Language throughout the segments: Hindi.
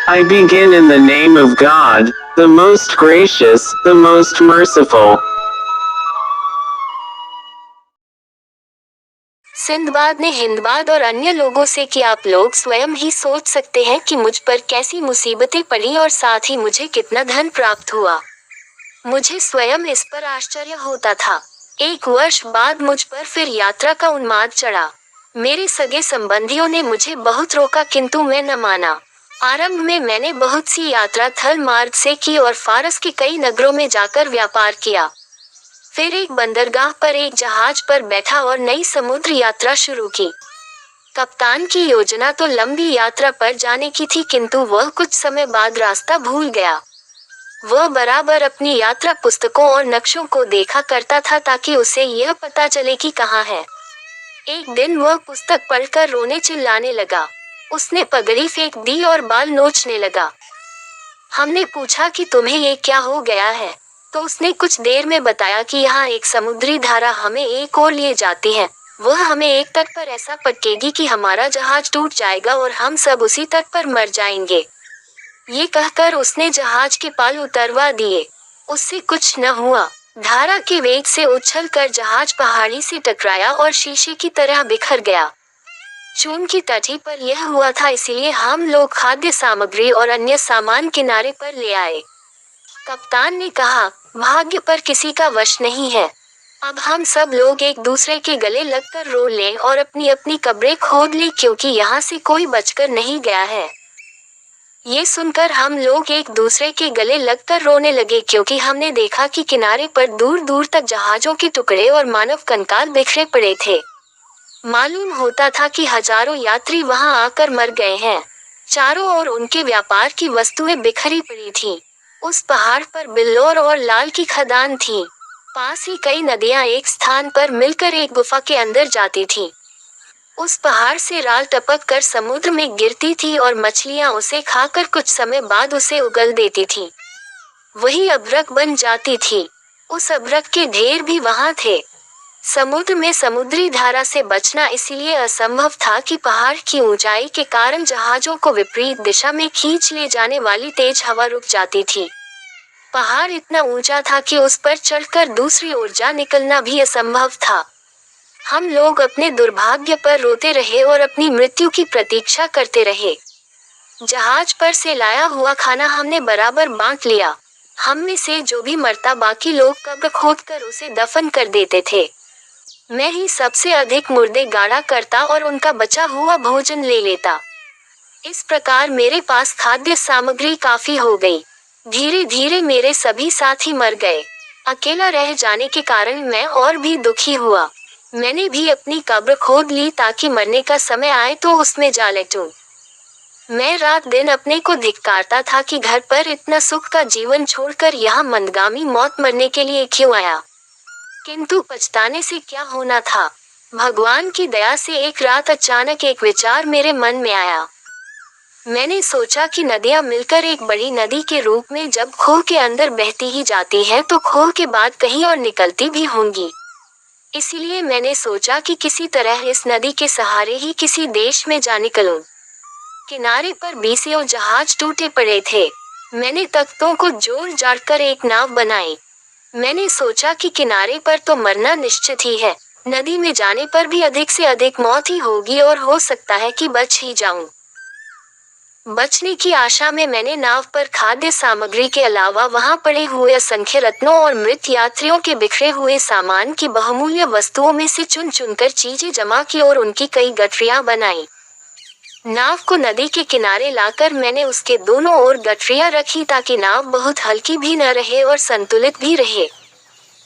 I begin in the name of God, the most gracious, the most merciful. Sinbad ने हिंदबाद और अन्य लोगों से कि आप लोग स्वयं ही सोच सकते हैं कि मुझ पर कैसी मुसीबतें पड़ी और साथ ही मुझे कितना धन प्राप्त हुआ। मुझे स्वयं इस पर आश्चर्य होता था। 1 वर्ष बाद मुझ पर फिर यात्रा का उन्माद चढ़ा। मेरे सगे संबंधियों ने मुझे बहुत रोका किंतु मैं न माना। आरंभ में मैंने बहुत सी यात्रा थल मार्ग से की और फारस के कई नगरों में जाकर व्यापार किया। फिर एक बंदरगाह पर एक जहाज पर बैठा और नई समुद्र यात्रा शुरू की। कप्तान की योजना तो लंबी यात्रा पर जाने की थी किंतु वह कुछ समय बाद रास्ता भूल गया। वह बराबर अपनी यात्रा पुस्तकों और नक्शों को देखा करता था ताकि उसे यह पता चले कि कहाँ है। एक दिन वह पुस्तक पढ़कर रोने चिल्लाने लगा। उसने पगड़ी फेंक दी और बाल नोचने लगा। हमने पूछा कि तुम्हें ये क्या हो गया है, तो उसने कुछ देर में बताया कि यहाँ एक समुद्री धारा हमें एक ओर लिए जाती है। वह हमें एक तट पर ऐसा पटकेगी कि हमारा जहाज टूट जाएगा और हम सब उसी तट पर मर जाएंगे। ये कहकर उसने जहाज के पाल उतरवा दिए। उससे कुछ न हुआ। धारा के वेग से उछलकर जहाज पहाड़ी से टकराया और शीशे की तरह बिखर गया। चून की तटी पर यह हुआ था, इसलिए हम लोग खाद्य सामग्री और अन्य सामान किनारे पर ले आए। कप्तान ने कहा, भाग्य पर किसी का वश नहीं है। अब हम सब लोग एक दूसरे के गले लगकर रो लें और अपनी अपनी कब्रें खोद लें क्योंकि यहाँ से कोई बचकर नहीं गया है। ये सुनकर हम लोग एक दूसरे के गले लगकर रोने लगे क्योंकि हमने देखा कि किनारे पर दूर दूर तक जहाजों के टुकड़े और मानव कंकाल बिखरे पड़े थे। मालूम होता था कि हजारों यात्री वहां आकर मर गए हैं। चारों ओर उनके व्यापार की वस्तुएं बिखरी पड़ी थीं। उस पहाड़ पर बिल्लौर और लाल की खदान थी। पास ही कई नदियां एक स्थान पर मिलकर एक गुफा के अंदर जाती थीं। उस पहाड़ से राल टपक कर समुद्र में गिरती थी और मछलियां उसे खाकर कुछ समय बाद उसे उगल देती थीं। वही अभ्रक बन जाती थी। उस अभ्रक के ढेर भी वहां थे। समुद्र में समुद्री धारा से बचना इसलिए असंभव था कि पहाड़ की ऊंचाई के कारण जहाजों को विपरीत दिशा में खींच ले जाने वाली तेज हवा रुक जाती थी। पहाड़ इतना ऊंचा था कि उस पर चढ़कर दूसरी ओर जा निकलना भी असंभव था। हम लोग अपने दुर्भाग्य पर रोते रहे और अपनी मृत्यु की प्रतीक्षा करते रहे। जहाज पर से लाया हुआ खाना हमने बराबर बांट लिया। हम में से जो भी मरता बाकी लोग कब्र खोदकर उसे दफन कर देते थे। मैं ही सबसे अधिक मुर्दे गाड़ा करता और उनका बचा हुआ भोजन ले लेता। इस प्रकार मेरे पास खाद्य सामग्री काफी हो गई। धीरे धीरे मेरे सभी साथी मर गए। अकेला रह जाने के कारण मैं और भी दुखी हुआ। मैंने भी अपनी कब्र खोद ली ताकि मरने का समय आए तो उसमें जा लेटूं। मैं रात दिन अपने को धिक्कारता था कि घर पर इतना सुख का जीवन छोड़कर यहाँ मंदगामी मौत मरने के लिए क्यों आया। किंतु पछताने से क्या होना था। भगवान की दया से एक रात अचानक एक विचार मेरे मन में आया। मैंने सोचा कि नदियां मिलकर एक बड़ी नदी के रूप में जब खोह के अंदर बहती ही जाती है तो खोह के बाद कहीं और निकलती भी होंगी। इसीलिए मैंने सोचा कि किसी तरह इस नदी के सहारे ही किसी देश में जा निकलूं। किनारे पर बीसियों जहाज टूटे पड़े थे। मैंने तख्तों को जोड़ जाड़ कर एक नाव बनाई। मैंने सोचा कि किनारे पर तो मरना निश्चित ही है, नदी में जाने पर भी अधिक से अधिक मौत ही होगी और हो सकता है कि बच ही जाऊं। बचने की आशा में मैंने नाव पर खाद्य सामग्री के अलावा वहां पड़े हुए असंख्य रत्नों और मृत यात्रियों के बिखरे हुए सामान की बहुमूल्य वस्तुओं में से चुन चुनकर चीजें जमा की और उनकी कई गठरियां बनाई। नाव को नदी के किनारे लाकर मैंने उसके दोनों ओर गठरियां रखी ताकि नाव बहुत हल्की भी न रहे और संतुलित भी रहे।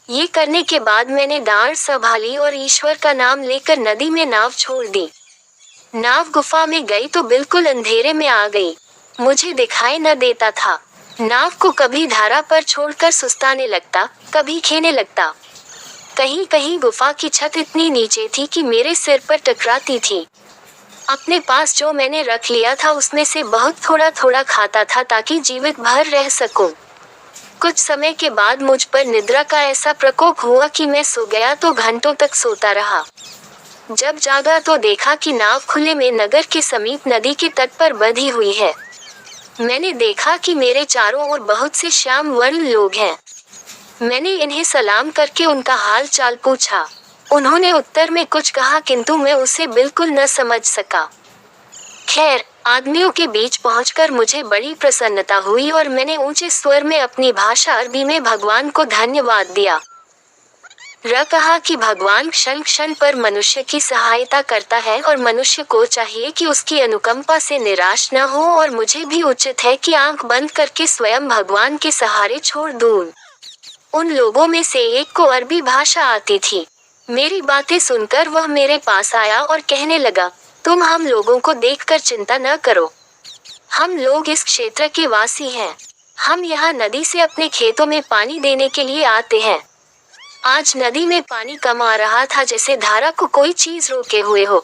ये करने के बाद मैंने डांड संभाली और ईश्वर का नाम लेकर नदी में नाव छोड़ दी। नाव गुफा में गई तो बिल्कुल अंधेरे में आ गई। मुझे दिखाई न देता था। नाव को कभी धारा पर छोड़कर सुस्ताने लगता, कभी खेने लगता। कहीं कहीं गुफा की छत इतनी नीचे थी कि मेरे सिर पर टकराती थी। अपने पास जो मैंने रख लिया था उसमें से बहुत थोड़ा थोड़ा खाता था ताकि जीवित भर रह सकूं। कुछ समय के बाद मुझ पर निद्रा का ऐसा प्रकोप हुआ कि मैं सो गया तो घंटों तक सोता रहा। जब जागा तो देखा कि नाव खुले में नगर के समीप नदी के तट पर बंधी हुई है। मैंने देखा कि मेरे चारों ओर बहुत से श्याम वर्ण लोग हैं। मैंने इन्हें सलाम करके उनका हाल चाल पूछा। उन्होंने उत्तर में कुछ कहा किंतु मैं उसे बिल्कुल न समझ सका। खैर, आदमियों के बीच पहुंचकर मुझे बड़ी प्रसन्नता हुई और मैंने ऊंचे स्वर में अपनी भाषा अरबी में भगवान को धन्यवाद दिया। कहा कि भगवान क्षण क्षण पर मनुष्य की सहायता करता है और मनुष्य को चाहिए कि उसकी अनुकंपा से निराश न हो और मुझे भी उचित है कि आंख बंद करके स्वयं भगवान के सहारे छोड़ दूं। उन लोगों में से एक को अरबी भाषा आती थी। मेरी बातें सुनकर वह मेरे पास आया और कहने लगा, तुम हम लोगों को देखकर चिंता न करो। हम लोग इस क्षेत्र के वासी हैं। हम यहाँ नदी से अपने खेतों में पानी देने के लिए आते हैं। आज नदी में पानी कम आ रहा था, जैसे धारा को कोई चीज रोके हुए हो।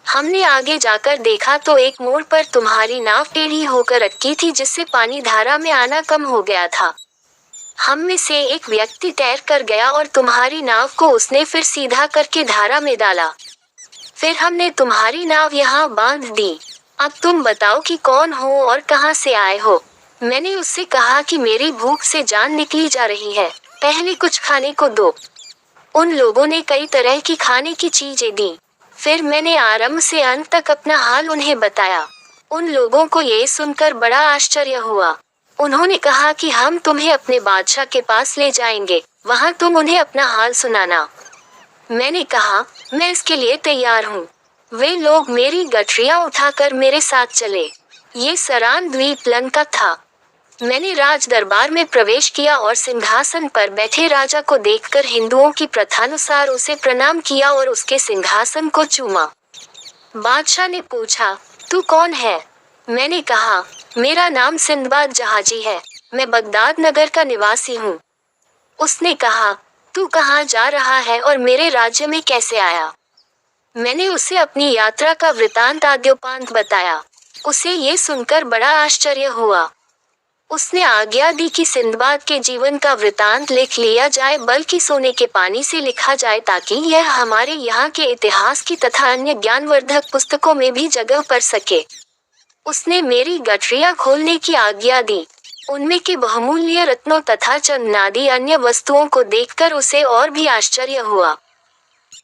हमने आगे जाकर देखा तो एक मोड़ पर तुम्हारी नाव टेढ़ी होकर अटकी थी, जिससे पानी धारा में आना कम हो गया था। हम में से एक व्यक्ति तैर कर गया और तुम्हारी नाव को उसने फिर सीधा करके धारा में डाला। फिर हमने तुम्हारी नाव यहाँ बांध दी। अब तुम बताओ कि कौन हो और कहाँ से आए हो। मैंने उससे कहा कि मेरी भूख से जान निकली जा रही है, पहले कुछ खाने को दो। उन लोगों ने कई तरह की खाने की चीजें दी। फिर मैंने आरंभ से अंत तक अपना हाल उन्हें बताया। उन लोगों को ये सुनकर बड़ा आश्चर्य हुआ। उन्होंने कहा कि हम तुम्हें अपने बादशाह के पास ले जाएंगे, वहां तुम उन्हें अपना हाल सुनाना। मैंने कहा, मैं इसके लिए तैयार हूँ। वे लोग मेरी गठरियां उठाकर मेरे साथ चले। ये सरान द्वीप लंका था। मैंने राज दरबार में प्रवेश किया और सिंहासन पर बैठे राजा को देखकर हिंदुओं की प्रथानुसार उसे प्रणाम किया और उसके सिंहासन को चूमा। बादशाह ने पूछा, तू कौन है? मैंने कहा, मेरा नाम सिंदबाद जहाजी है। मैं बगदाद नगर का निवासी हूँ। उसने कहा, तू कहाँ जा रहा है और मेरे राज्य में कैसे आया? मैंने उसे अपनी यात्रा का वृतांत आद्योपांत बताया। उसे ये सुनकर बड़ा आश्चर्य हुआ। उसने आज्ञा दी कि सिंदबाद के जीवन का वृतांत लिख लिया जाए, बल्कि सोने के पानी से लिखा जाए, ताकि यह हमारे यहाँ के इतिहास की तथा अन्य ज्ञानवर्धक पुस्तकों में भी जगह पर सके। उसने मेरी गठरियां खोलने की आज्ञा दी। उनमें के बहुमूल्य रत्नों तथा चंदनादि अन्य वस्तुओं को देखकर उसे और भी आश्चर्य हुआ।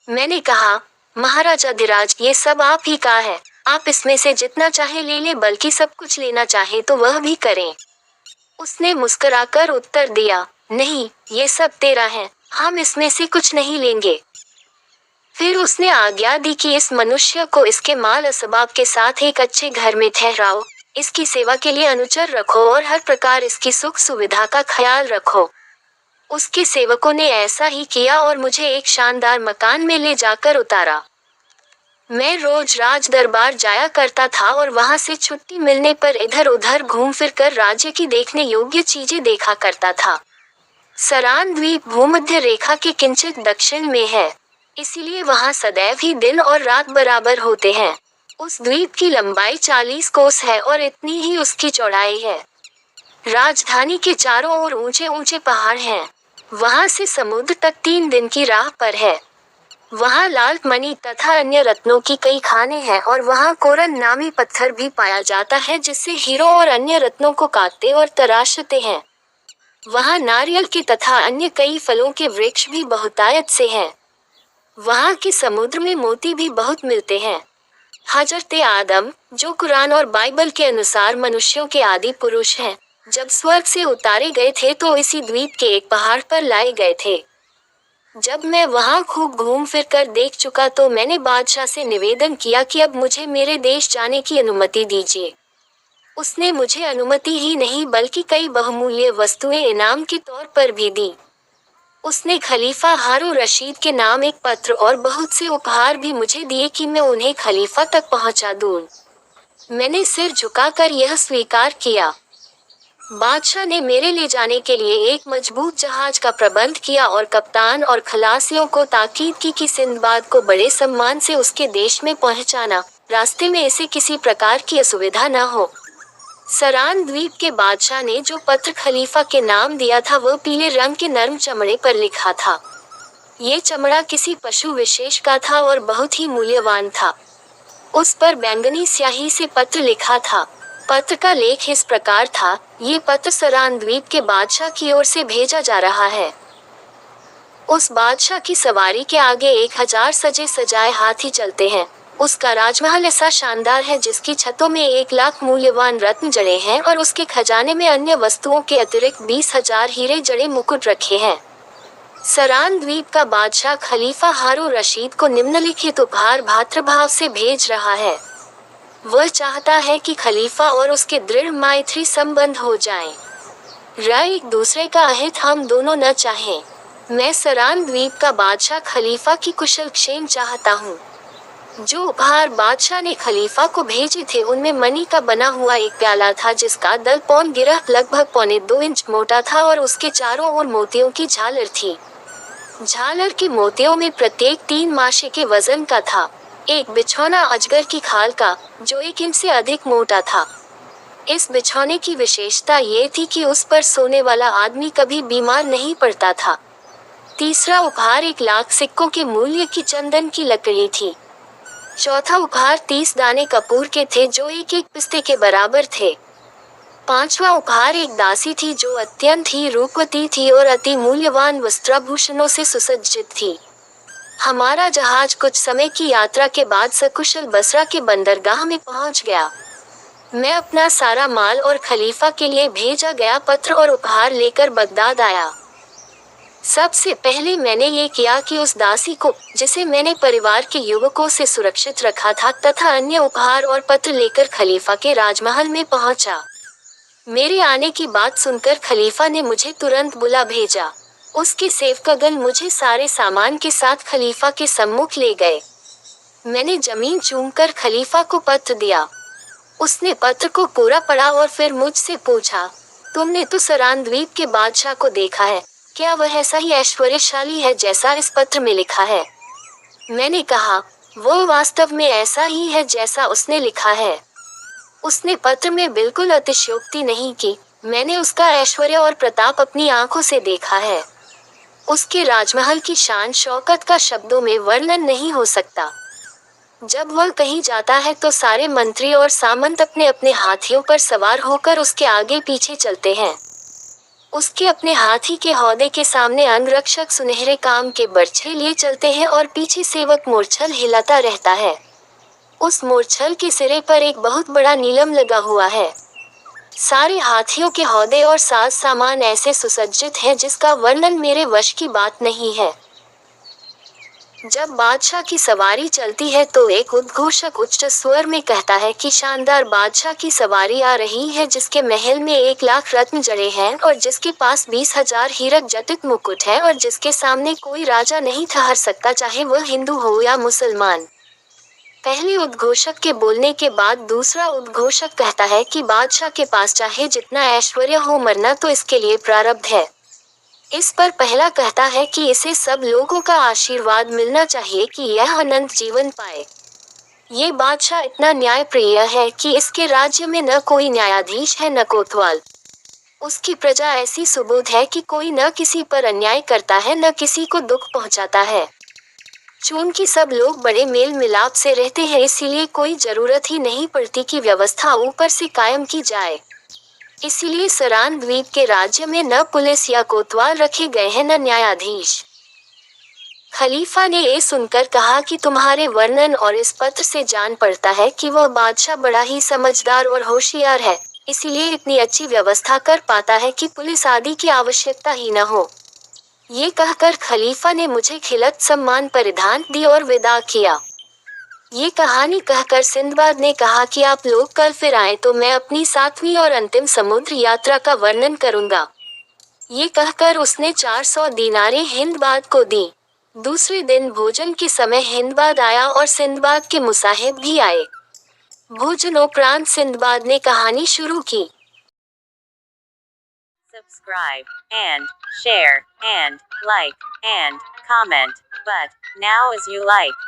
मैंने कहा, महाराजा धीराज, ये सब आप ही का है। आप इसमें से जितना चाहे ले ले, बल्कि सब कुछ लेना चाहे तो वह भी करें। उसने मुस्कुराकर उत्तर दिया, नहीं, ये सब तेरा है, हम इसमें से कुछ नहीं लेंगे। फिर उसने आज्ञा दी कि इस मनुष्य को इसके माल असबाब के साथ एक अच्छे घर में ठहराओ, इसकी सेवा के लिए अनुचर रखो और हर प्रकार इसकी सुख सुविधा का ख्याल रखो। उसके सेवकों ने ऐसा ही किया और मुझे एक शानदार मकान में ले जाकर उतारा। मैं रोज राज दरबार जाया करता था और वहां से छुट्टी मिलने पर इधर उधर घूम फिर कर राज्य की देखने योग्य चीजें देखा करता था। सरान द्वीप भूमध्य रेखा के किंचित दक्षिण में है, इसीलिए वहां सदैव ही दिन और रात बराबर होते हैं। उस द्वीप की लंबाई 40 कोस है और इतनी ही उसकी चौड़ाई है। राजधानी के चारों ओर ऊंचे ऊंचे पहाड़ हैं। वहां से समुद्र तक 3 दिन की राह पर है। वहाँ लाल मणि तथा अन्य रत्नों की कई खाने हैं और वहाँ कोरन नामी पत्थर भी पाया जाता है, जिससे हीरो और अन्य रत्नों को काटते और तराशते हैं। वहाँ नारियल के तथा अन्य कई फलों के वृक्ष भी बहुतायत से हैं। वहाँ के समुद्र में मोती भी बहुत मिलते हैं। हजरत आदम, जो कुरान और बाइबल के अनुसार मनुष्यों के आदि पुरुष हैं, जब स्वर्ग से उतारे गए थे तो इसी द्वीप के एक पहाड़ पर लाए गए थे। जब मैं वहां खूब घूम फिर कर देख चुका तो मैंने बादशाह से निवेदन किया कि अब मुझे मेरे देश जाने की अनुमति दीजिए। उसने मुझे अनुमति ही नहीं बल्कि कई बहुमूल्य वस्तुएं इनाम के तौर पर भी दी। उसने खलीफा हारून रशीद के नाम एक पत्र और बहुत से उपहार भी मुझे दिए कि मैं उन्हें खलीफा तक पहुंचा दूं। मैंने सिर झुकाकर यह स्वीकार किया। बादशाह ने मेरे ले जाने के लिए एक मजबूत जहाज का प्रबंध किया और कप्तान और खलासियों को ताकीद की कि सिंदबाद को बड़े सम्मान से उसके देश में पहुंचाना, रास्ते में इसे किसी प्रकार की असुविधा न हो। सरान द्वीप के बादशाह ने जो पत्र खलीफा के नाम दिया था वह पीले रंग के नर्म चमड़े पर लिखा था। ये चमड़ा किसी पशु विशेष का था और बहुत ही मूल्यवान था। उस पर बैंगनी स्याही से पत्र लिखा था। पत्र का लेख इस प्रकार था, ये पत्र सरान द्वीप के बादशाह की ओर से भेजा जा रहा है। उस बादशाह की सवारी के आगे 1000 सजे सजाए हाथी चलते हैं। उसका राजमहल ऐसा शानदार है जिसकी छतों में 1,00,000 मूल्यवान रत्न जड़े हैं और उसके खजाने में अन्य वस्तुओं के अतिरिक्त 20,000 हीरे जड़े मुकुट रखे हैं। सरान द्वीप का बादशाह खलीफा हारून रशीद को निम्नलिखित उपहार भातृभाव से भेज रहा है। वह चाहता है कि खलीफा और उसके दृढ़ मैत्री संबंध हो जाएं। एक दूसरे का अहित हम दोनों न चाहें। मैं सरान द्वीप का बादशाह खलीफा की कुशल क्षेम चाहता हूँ। जो उपहार बादशाह ने खलीफा को भेजे थे उनमें मणि का बना हुआ एक प्याला था जिसका दल पौन गिरह लगभग 1.25 इंच मोटा था और उसके चारों ओर मोतियों की झालर थी। झालर के मोतियों में प्रत्येक 3 माशे के वजन का था। एक बिछौना अजगर की खाल का, जो 1 इंच से अधिक मोटा था। इस बिछौने की विशेषता ये थी कि उस पर सोने वाला आदमी कभी बीमार नहीं पड़ता था। तीसरा उपहार 1,00,000 सिक्कों के मूल्य की चंदन की लकड़ी थी। चौथा उपहार 30 दाने कपूर के थे जो एक पिस्ते के बराबर थे। पांचवा उपहार एक दासी थी जो अत्यंत ही रूपवती थी और अति मूल्यवान वस्त्राभूषणों से सुसज्जित थी। हमारा जहाज कुछ समय की यात्रा के बाद सकुशल बसरा के बंदरगाह में पहुंच गया। मैं अपना सारा माल और खलीफा के लिए भेजा गया पत्र और उपहार लेकर बगदाद आया। सबसे पहले मैंने ये किया कि उस दासी को, जिसे मैंने परिवार के युवकों से सुरक्षित रखा था, तथा अन्य उपहार और पत्र लेकर खलीफा के राजमहल में पहुंचा। मेरे आने की बात सुनकर खलीफा ने मुझे तुरंत बुला भेजा। उसके सेवकगण मुझे सारे सामान के साथ खलीफा के सम्मुख ले गए। मैंने जमीन चूमकर खलीफा को पत्र दिया। उसने पत्र को पूरा पढ़ा और फिर मुझसे पूछा, तुमने तो सरान द्वीप के बादशाह को देखा है, क्या वह ऐसा ही ऐश्वर्यशाली है जैसा इस पत्र में लिखा है? मैंने कहा, वो वास्तव में ऐसा ही है जैसा उसने लिखा है। उसने पत्र में बिल्कुल अतिशयोक्ति नहीं की। मैंने उसका ऐश्वर्य और प्रताप अपनी आंखों से देखा है। उसके राजमहल की शान शौकत का शब्दों में वर्णन नहीं हो सकता। जब वह कहीं जाता है तो सारे मंत्री और सामंत अपने अपने हाथियों पर सवार होकर उसके आगे पीछे चलते हैं। उसके अपने हाथी के हौदे के सामने अंगरक्षक सुनहरे काम के बर्छे लिए चलते हैं और पीछे सेवक मूर्छल हिलाता रहता है। उस मूर्छल के सिरे पर एक बहुत बड़ा नीलम लगा हुआ है। सारे हाथियों के हौदे और साज सामान ऐसे सुसज्जित हैं जिसका वर्णन मेरे वश की बात नहीं है। जब बादशाह की सवारी चलती है तो एक उद्घोषक उच्च स्वर में कहता है कि शानदार बादशाह की सवारी आ रही है, जिसके महल में 1,00,000 रत्न जड़े हैं और जिसके पास 20,000 हीरक जटित मुकुट है और जिसके सामने कोई राजा नहीं ठहर सकता, चाहे वह हिंदू हो या मुसलमान। पहले उद्घोषक के बोलने के बाद दूसरा उद्घोषक कहता है कि बादशाह के पास चाहे जितना ऐश्वर्य हो, मरना तो इसके लिए प्रारब्ध है। इस पर पहला कहता है कि इसे सब लोगों का आशीर्वाद मिलना चाहिए कि यह अनंत जीवन पाए। ये बादशाह इतना न्यायप्रिय है कि इसके राज्य में न कोई न्यायाधीश है न कोतवाल। उसकी प्रजा ऐसी सुबोध है कि कोई न किसी पर अन्याय करता है न किसी को दुख पहुंचाता है। चूंकि सब लोग बड़े मेल मिलाप से रहते हैं, इसीलिए कोई जरूरत ही नहीं पड़ती कि व्यवस्था ऊपर से कायम की जाए। इसीलिए सरान द्वीप के राज्य में न पुलिस या कोतवाल रखे गए हैं न न्यायाधीश। खलीफा ने ये सुनकर कहा कि तुम्हारे वर्णन और इस पत्र से जान पड़ता है कि वह बादशाह बड़ा ही समझदार और होशियार है, इसीलिए इतनी अच्छी व्यवस्था कर पाता है कि पुलिस आदि की आवश्यकता ही न हो। ये कहकर खलीफा ने मुझे खिलत सम्मान परिधान दी और विदा किया। ये कहानी कहकर सिंदबाद ने कहा कि आप लोग कल फिर आए तो मैं अपनी 7वीं और अंतिम समुद्र यात्रा का वर्णन करूंगा। ये कहकर उसने 400 दीनारें हिंदबाद को दी। दूसरे दिन भोजन के समय हिंदबाद आया और सिंदबाद के मुसाहिब भी आए। भोजनोपरांत सिंदबाद ने कहानी शुरू की। Subscribe and share and like and comment, but now as you like.